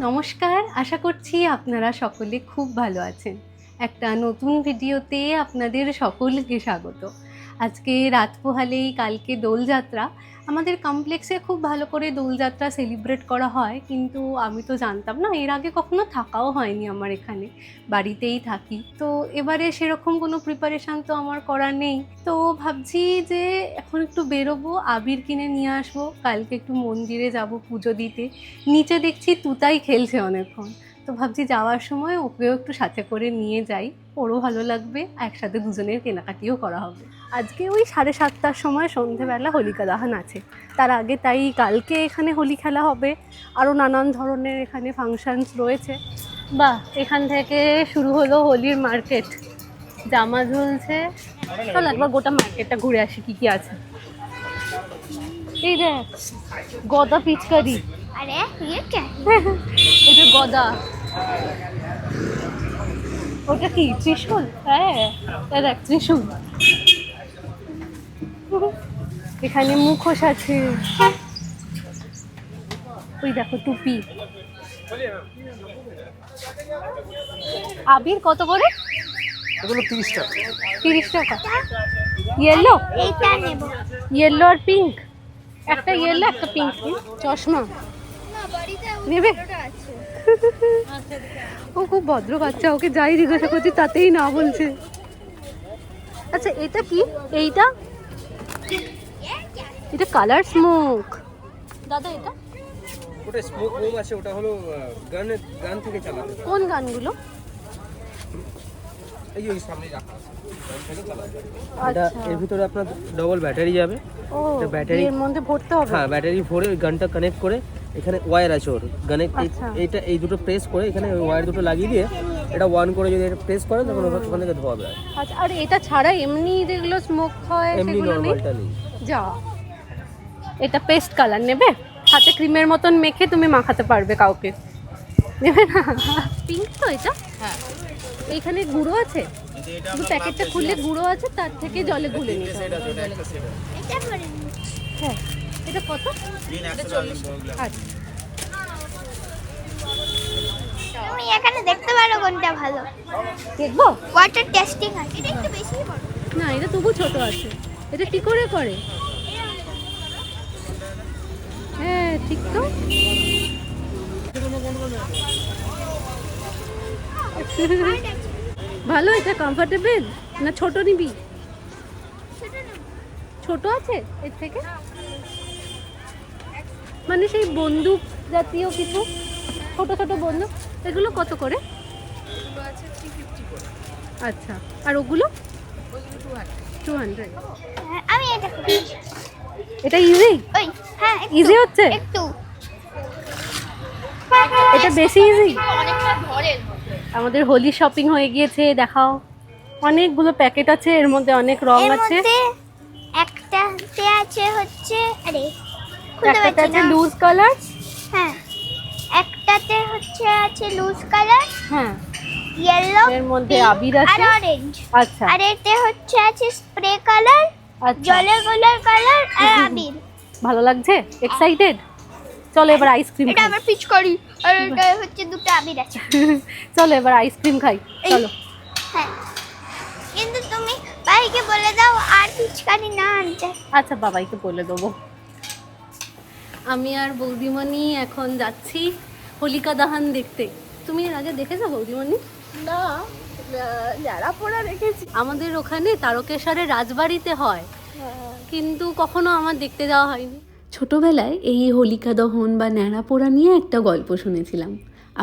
নমস্কার, আশা করছি আপনারা সকলে খুব ভালো আছেন। একটা নতুন ভিডিওতে আপনাদের সকলকে স্বাগত। আজকে রাত পোহালেই কালকে দোলযাত্রা। আমাদের কমপ্লেক্সে খুব ভালো করে দোলযাত্রা সেলিব্রেট করা হয়, কিন্তু আমি তো জানতাম না, এর আগে কখনো থাকাও হয়নি আমার এখানে, বাড়িতেই থাকি। তো এবারে সেরকম কোনো প্রিপারেশান তো আমার করা নেই। তো ভাবছি যে এখন একটু বেরোবো, আবির কিনে নিয়ে আসবো, কালকে একটু মন্দিরে যাব পুজো দিতে। নিচে দেখছি তুতাই খেলছে অনেকক্ষণ, তো ভাবছি যাওয়ার সময় ওকেও একটু সাথে করে নিয়ে যাই, ওরও ভালো লাগবে, একসাথে দুজনের কেনাকাটিও করা হবে। আজকে ওই 7:30টার সময় সন্ধেবেলা হোলিকা দহন আছে, তার আগে তাই কালকে এখানে হোলি খেলা হবে, আরও নানান ধরনের এখানে ফাংশনস রয়েছে। বাহ, এখান থেকে শুরু হলো হোলির মার্কেট, জামা ঝুলছে। চল একবার গোটা মার্কেটটা ঘুরে আসি, কি কি আছে। এই দেখ, গদা পিচকারি। अरे ये क्या এই যে গদা, ওটা কি ত্রিশূল? হ্যাঁ, এই দেখ ত্রিশূল। এখানে মুখোশ আছে, ওই দেখো টুপি। আবির কত করে? এগুলো 30 টাকা। 30 টাকা। ইয়েলো, এইটা নেব ইয়েলো আর পিঙ্ক, একটা ইয়েলো একটা পিঙ্ক। চশমা না বাড়িতে নেবে? ওটা আছে ও খুব ভদ্র বাচ্চা, ওকে যাই জিজ্ঞাসা করছি তাতেই না বলছে। আচ্ছা এটা কি? এইটা এটা কালার স্মোক। দাদা এটা ওটা স্মোক হোম আছে, ওটা হলো গান থেকে চালাতে। কোন গানগুলো? এই ওই সামনে রাখা আছে, গান থেকে চালাতে। এটা আচ্ছা, এর ভিতরে আপনার ডবল ব্যাটারি যাবে। ও এটা ব্যাটারি, এর মধ্যে ভরতে হবে? হ্যাঁ ব্যাটারি ভরে ওই গানটা কানেক্ট করে, এখানে ওয়্যার আছে ওর গানে। আচ্ছা। এইটা এই দুটো প্রেস করে এখানে ওই ওয়্যার দুটো লাগিয়ে দিয়ে এটা অন করে যদি এটা প্রেস করেন তখন ওখান থেকে ধোয়া বেরোয়। আচ্ছা, আর এটা ছাড়া এমনি যেগুলো স্মোক হয় এমনি সেগুলো নেই? নর্মালটা নেই। যা, এটা পেস্ট কালার নেবে? হাতে ক্রিমের মতন মেখে তুমি মাখাতে পারবে কাউকে, নেবে না? পিঙ্ক তো এটা? হ্যাঁ। এইখানে গুঁড়ো আছে, শুধু প্যাকেটটা খুললে গুঁড়ো আছে, তার থেকে জলে গুলে নিতে হবে। এটা করে নিব। হ্যাঁ, এটা কত? আচ্ছা, তুমি এখানে দেখতে পারো কোনটা ভালো। দেখবো? ওয়াটার টেস্টিং আছে, এটা একটু বেশি বড়। না, এটা তবু ছোট আছে। এটা কি করে করে? হ্যাঁ ঠিক তো। ভালো, এটা কমফোর্টেবল না? ছোট নিবি? ছোট আছে এর থেকে, মানে সেই বন্দুক জাতীয় কিছু, ছোট ছোট বন্দুক, এগুলো কত করে? আচ্ছা, আর ওগুলো? 200। হ্যাঁ, আমি এটা করি। এটা ইজি? ওই হ্যাঁ একটু, ইজি হচ্ছে? একটু এটা বেশি ইজি? অনেকটা ধরে। আমাদের হোলি শপিং হয়ে গিয়েছে, দেখাও। অনেকগুলো প্যাকেট আছে, এর মধ্যে অনেক রং এর আছে। মধ্যে একটাতে আছে হচ্ছে, আরে খুলতে একটাতে পারছি আছে না। Loose colour. হ্যাঁ, একটাতে হচ্ছে আছে লুজ কালার, হ্যাঁ, ইয়েলো, এর মধ্যে আবির আছে। আর অরেঞ্জ। আচ্ছা আর এতে হচ্ছে আছে স্প্রে কালার, আচ্ছা, জলের গোলার কালার আর আবির। ভালো লাগছে? এক্সাইটেড? চলো এবার আইসক্রিম এটা খাই। আবার পিচকারি, আর এটা হচ্ছে দুটো আবির আছে। চলো এবার আইসক্রিম খাই, চলো। হ্যাঁ, কিন্তু তুমি ভাইকে বলে দাও আর পিচকারি না আনতে। আচ্ছা, বাবাইকে বলে দেবো। আমি আর বৌদিমণি এখন যাচ্ছি হোলিকা দহন দেখতে। তুমি এর আগে দেখেছো বৌদিমণি? না, যারা পড়া রেখেছি। আমাদের ওখানে তারকেশ্বরের রাজবাড়িতে হয়, কিন্তু কখনো আমার দেখতে যাওয়া হয়নি। ছোটবেলায় এই হোলিকা দহন বা ন্যাড়া পোড়া নিয়ে একটা গল্প শুনেছিলাম।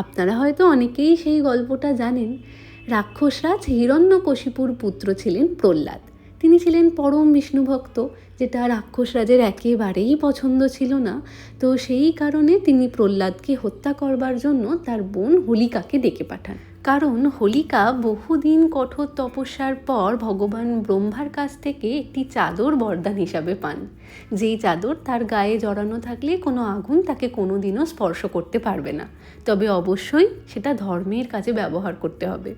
আপনারা হয়তো অনেকেই সেই গল্পটা জানেন। রাক্ষসরাজ হিরণ্যকশিপুর পুত্র ছিলেন প্রহ্লাদ। তিনি ছিলেন পরম বিষ্ণুভক্ত, যেটা রাক্ষসরাজের একেবারেই পছন্দ ছিল না। তো সেই কারণে তিনি প্রহ্লাদকে হত্যা করবার জন্য তার বোন হোলিকাকে ডেকে পাঠান। কারণ হোলিকা বহুদিন কঠোর তপস্যার পর ভগবান ব্রহ্মার কাছ থেকে একটি চাদর বরদান হিসাবে পান, যেই চাদর তার গায়ে জড়ানো থাকলে কোনো আগুন তাকে কোনোদিনও স্পর্শ করতে পারবে না, তবে অবশ্যই সেটা ধর্মের কাজে ব্যবহার করতে হবে।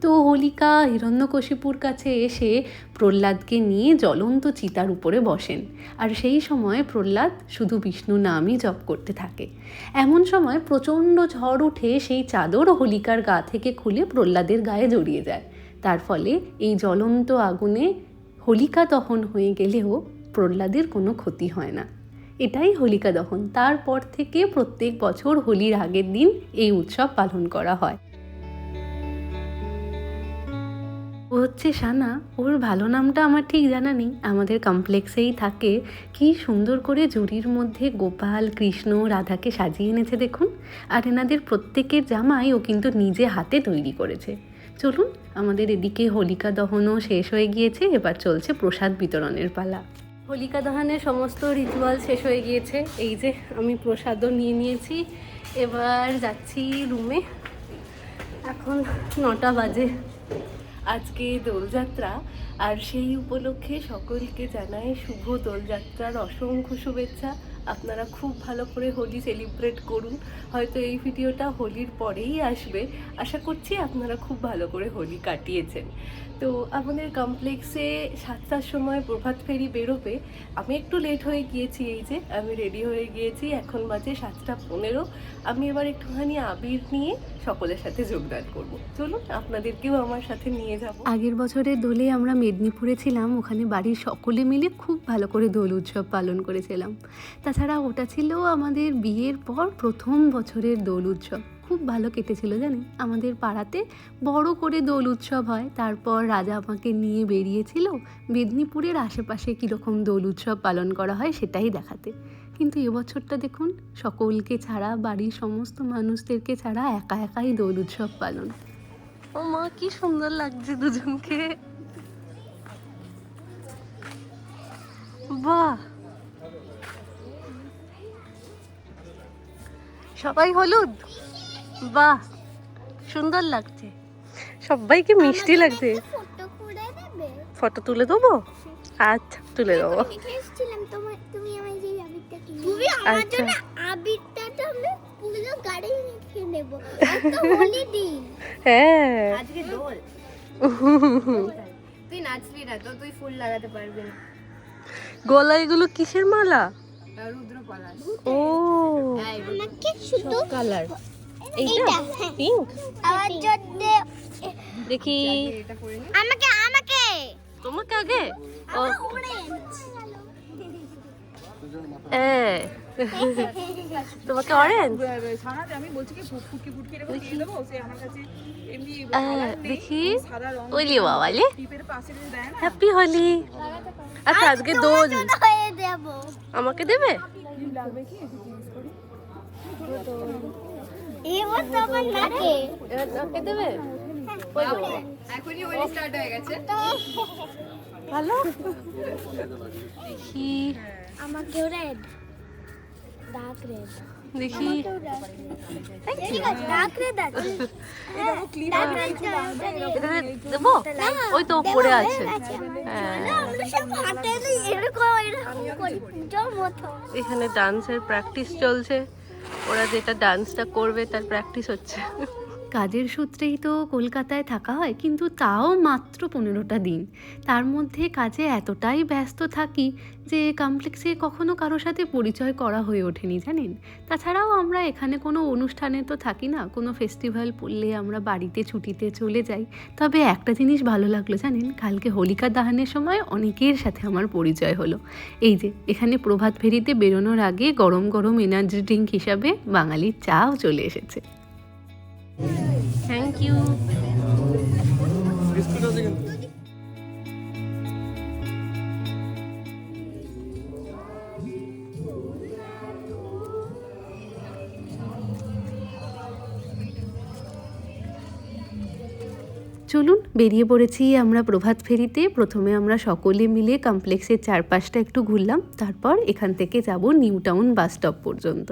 তো হোলিকা হিরণ্যকশিপুর কাছে এসে প্রহ্লাদকে নিয়ে জ্বলন্ত চিতার উপরে বসেন, আর সেই সময় প্রহ্লাদ শুধু বিষ্ণু নামই জপ করতে থাকে। এমন সময় প্রচণ্ড ঝড় উঠে সেই চাদর হোলিকার গা থেকে খুলে প্রহ্লাদের গায়ে জড়িয়ে যায়। তার ফলে এই জ্বলন্ত আগুনে হোলিকা দহন হয়ে গেলেও প্রহ্লাদের কোনো ক্ষতি হয় না। এটাই হোলিকা দহন। তারপর থেকে প্রত্যেক বছর হোলির আগের দিন এই উৎসব পালন করা হয়। ও হচ্ছে সানা, ওর ভালো নামটা আমার ঠিক জানা নেই, আমাদের কমপ্লেক্সেই থাকে। কি সুন্দর করে জুড়ির মধ্যে গোপাল, কৃষ্ণ, রাধাকে সাজিয়ে এনেছে দেখুন। আর এনাদের প্রত্যেকের জামাই ও কিন্তু নিজে হাতে তৈরি করেছে। চলুন, আমাদের এদিকে হোলিকা দহনও শেষ হয়ে গিয়েছে, এবার চলছে প্রসাদ বিতরণের পালা। হোলিকা দহনের সমস্ত রিচুয়াল শেষ হয়ে গিয়েছে। এই যে আমি প্রসাদও নিয়ে নিয়েছি, এবার যাচ্ছি রুমে। এখন 9টা বাজে। আজকে দোলযাত্রা, আর সেই উপলক্ষে সকলকে জানাই শুভ দোলযাত্রার অসংখ্য শুভেচ্ছা। আপনারা খুব ভালো করে হোলি সেলিব্রেট করুন। হয়তো এই ভিডিওটা হোলির পরেই আসবে। আশা করছি আপনারা খুব ভালো করে হোলি কাটিয়েছেন। তো আমাদের কমপ্লেক্সে 7টার সময় প্রভাত ফেরি বেরোবে। আমি একটু লেট হয়ে গিয়েছি, এই যে আমি রেডি হয়ে গিয়েছি, এখন বাজে 7:15। আমি এবার একটুখানি আবির নিয়ে সকলের সাথে যোগদান করব। চলুন, আপনাদেরকেও আমার সাথে নিয়ে যাব। আগের বছরের দোলে আমরা মেদিনীপুরে ছিলাম, ওখানে বাড়ির সকলে মিলে খুব ভালো করে দোল উৎসব পালন করেছিলাম। তাছাড়া ওটা ছিল আমাদের বিয়ের পর প্রথম বছরের দোল উৎসব। খুব ভালো কেটেছিল জানেন। আমাদের পাড়াতে বড় করে দোল উৎসব হয়। তারপর রাজা আমাকে নিয়ে বেরিয়েছিল মেদিনীপুরের আশেপাশে কীরকম দোল উৎসব পালন করা হয় সেটাই দেখাতে। কিন্তু এবছরটা দেখুন, সকলকে ছাড়া, বাড়ির সমস্ত মানুষদেরকে ছাড়া একা একাই দোল উৎসব পালন। ও মা, কি সুন্দর লাগছে দুজনকে। বাহ, সবাই হলুদ। বাহ, সুন্দর লাগছে, সবাইকে মিষ্টি লাগছে। ফটো তুলে দেবো? আচ্ছা, তুলে দেবো। তুমি আমায় যে আবিরটা কিনে তুমি আমার জন্য আবিরটা আমরা পুরো গাড়ি রেখে নেব। আজকে হোলি দিন। হ্যাঁ, আজকে দোল। তুই নাচবি না তো, তুই ফুল লাগাতে পারবি না। গলায় এগুলো কিসের মালা? রুদ্রপলাশ। ও, আমাকে শুধু কালার এইটা পিঙ্ক। আমার জন্য দেখি, আমাকে আমাকে তোমাকে আগে। ও, অরেঞ্জ। তোমাকে অরেঞ্জ। দেখি, ওলি বাবালে, হ্যাপি হোলি। আচ্ছা, আজকে দোল হয়ে দেব। আমাকে দেবে? এবার তো আমার নাকে এবার নাকে দেবে? এখনই হোলি স্টার্ট হয়ে গেছে। ভালো। দেখি, আমাকে রেড, ডার্ক রেড দেখি। ঠিক আছে, ডার্ক রেড আছে। ডার্ক রেড এটা দেবো? ওই তো পড়ে আছে। হ্যাঁ, আমরা সব হাতে এরকম করি পুজোর মতো। এখানে ডান্সের প্র্যাকটিস চলছে। ওরা যেটা ডান্সটা করবে তার প্র্যাকটিস হচ্ছে। কাজের সূত্রেই তো কলকাতায় থাকা হয়, কিন্তু তাও মাত্র 15টা দিন। তার মধ্যে কাজে এতটাই ব্যস্ত থাকি যে কমপ্লেক্সে কখনো কারোর সাথে পরিচয় করা হয়ে ওঠেনি জানেন। তাছাড়াও আমরা এখানে কোনো অনুষ্ঠানে তো থাকি না, কোনো ফেস্টিভ্যাল পড়লে আমরা বাড়িতে ছুটিতে চলে যাই। তবে একটা জিনিস ভালো লাগলো জানেন, কালকে হোলিকা দাহনের সময় অনেকের সাথে আমার পরিচয় হলো। এই যে এখানে প্রভাত ফেরিতে বেরোনোর আগে গরম গরম এনার্জি ড্রিঙ্ক হিসাবে বাঙালির চাও চলে এসেছে। Thank you. চলুন, বেরিয়ে পড়েছি আমরা প্রভাত ফেরিতে। প্রথমে আমরা সকলে মিলে কমপ্লেক্সের চারপাশটা একটু ঘুরলাম, তারপর এখান থেকে যাব নিউ টাউন বাস স্টপ পর্যন্ত।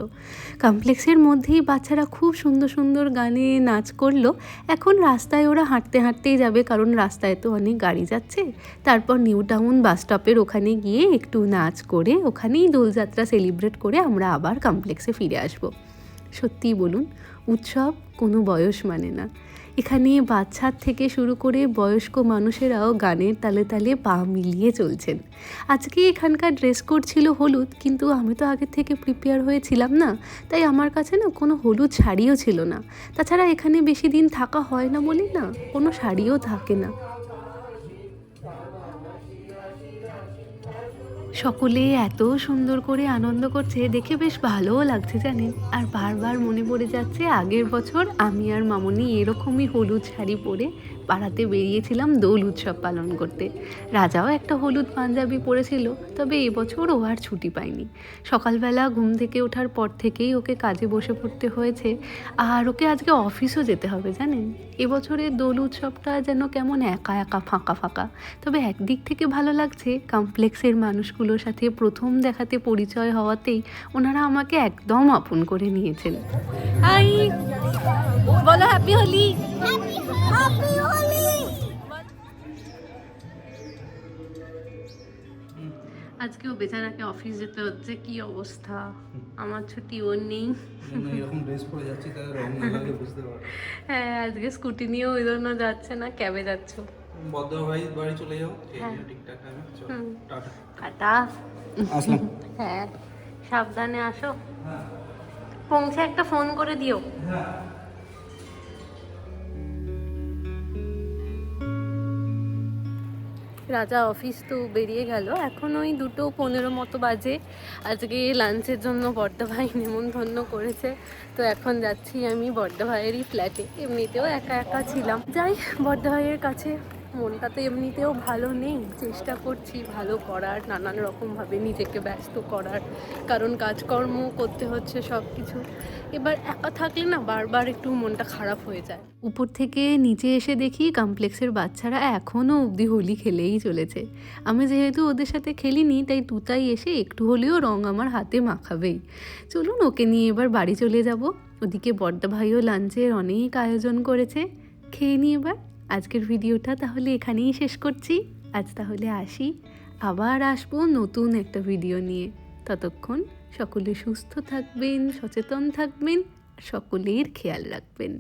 কমপ্লেক্সের মধ্যেই বাচ্চারা খুব সুন্দর সুন্দর গানে নাচ করলো। এখন রাস্তায় ওরা হাঁটতে হাঁটতেই যাবে, কারণ রাস্তায় তো অনেক গাড়ি যাচ্ছে। তারপর নিউ টাউন বাস স্টপের ওখানে গিয়ে একটু নাচ করে ওখানেই দোলযাত্রা সেলিব্রেট করে আমরা আবার কমপ্লেক্সে ফিরে আসব। সত্যিই বলুন, উৎসব কোনো বয়স মানে না। এখানে বাচ্চার থেকে শুরু করে বয়স্ক মানুষেরাও গানের তালে তালে পা মিলিয়ে চলছেন। আজকে এখানকার ড্রেস কোড ছিল হলুদ, কিন্তু আমি তো আগের থেকে প্রিপেয়ার হয়েছিলাম না, তাই আমার কাছে না কোনো হলুদ শাড়িও ছিল না। তাছাড়া এখানে বেশি দিন থাকা হয় না বলি না, কোনো শাড়িও থাকে না। সকলে এত সুন্দর করে আনন্দ করছে দেখে বেশ ভালোও লাগছে জানেন। আর বারবার মনে পড়ে যাচ্ছে আগের বছর আমি আর মামনি এরকমই হলুদ শাড়ি পরে পাড়াতে বেরিয়েছিলাম দোল উৎসব পালন করতে। রাজাও একটা হলুদ পাঞ্জাবি পরেছিল, তবে এবছর ও আর ছুটি পায়নি। সকালবেলা ঘুম থেকে ওঠার পর থেকেই ওকে কাজে বসে পড়তে হয়েছে, আর ওকে আজকে অফিসও যেতে হবে জানেন। এবছরের দোল উৎসবটা যেন কেমন একা একা ফাঁকা ফাঁকা। তবে একদিক থেকে ভালো লাগছে, কমপ্লেক্সের মানুষগুলোর সাথে প্রথম দেখাতে পরিচয় হওয়াতেই ওনারা আমাকে একদম আপন করে নিয়েছেন। হাই, বলো হ্যাপি হোলি। হ্যাপি হোলি। আজকেও বেচারাকে অফিস যেতে হচ্ছে, কি অবস্থা। আমার ছুটি ওর নেই। এরকম ড্রেস পরে যাচ্ছি, তাহলে রং না লাগলে বুঝতে পারো। হ্যাঁ, আজকে স্কুটি নিয়েও ওই জন্য যাচ্ছে না, ক্যাবে যাচ্ছ। বদ্ধ ভাই বাড়ি চলে যাও, ঠিকঠাক টাইমে চলো। টাটা। টাটা। আসলাম। হ্যাঁ, সাবধানে আসো। পৌঁছে একটা ফোন করে দিও। রাজা অফিস তো বেরিয়ে গেল, এখন ওই 2:15 মতো বাজে। আজকে লাঞ্চের জন্য বড়দা ভাই নেমন্তন্ন করেছে, তো এখন যাচ্ছি আমি বড়দা ভাইয়েরই ফ্ল্যাটে। এমনিতেও একা একা ছিলাম, যাই বড়দা ভাইয়ের কাছে। মনটা তো এমনিতেও ভালো নেই, চেষ্টা করছি ভালো করার, নানান রকমভাবে নিজেকে ব্যস্ত করার, কারণ কাজকর্ম করতে হচ্ছে সব কিছু। এবার একা থাকলে না বারবার একটু মনটা খারাপ হয়ে যায়। উপর থেকে নিচে এসে দেখি কমপ্লেক্সের বাচ্চারা এখনও অবধি হোলি খেলেই চলেছে। আমি যেহেতু ওদের সাথে খেলিনি, তাই তুতাই এসে একটু হলেও রং আমার হাতে মাখাবেই। চলুন ওকে নিয়ে এবার বাড়ি চলে যাব। ওদিকে বড়দা ভাইও লাঞ্চের অনেক আয়োজন করেছে, খেয়ে নিই এবার। আজকের ভিডিওটা তাহলে এখানেই শেষ করছি। আজ তাহলে আসি, আবার আসবো নতুন একটা ভিডিও নিয়ে। ততক্ষণ সকলে সুস্থ থাকবেন, সচেতন থাকবেন, সকলের খেয়াল রাখবেন।